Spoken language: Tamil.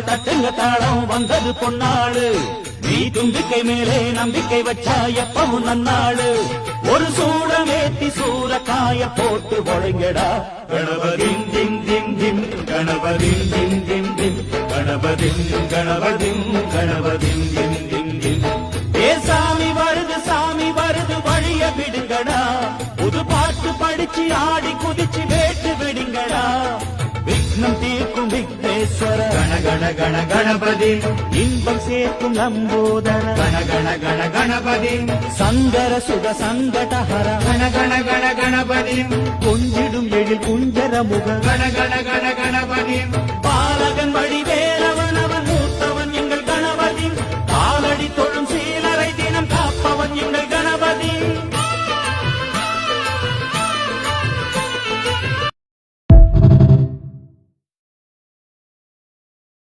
மேளம் தட்டுங்க தாளம் வந்தது பொன்னாளு நீ தும்பிக்கை மேலே நம்பிக்கை வச்சா எப்பவும் நன்னாளு ஒரு சூடமேத்தி சூறக்காய போட்டு ஒழுங்கடா கணபதிம் திம் திம் திம் கணபதிம் திம் திம் திம் கணபதிம் கணபதிம் கணபதிம் திம் திம் திம் ஏ சாமி வருது வழிய விடுங்கடா புது பாட்டு படிச்சு ஆடி குதிச்சு வேட்டு விடுங்கடா விக்னம் தீர்க்கும் விக்னேஸ்வர கண கண கண கணபதி இன்பம் சேர்க்கும் நம்போதர கண கண கண கணபதி சங்கர சுக சங்கடஹர கண கண கண கணபதி கொஞ்சிடும் எழில் குஞ்சர முக கண கண கண கணபதி பாலகன் வடிவேல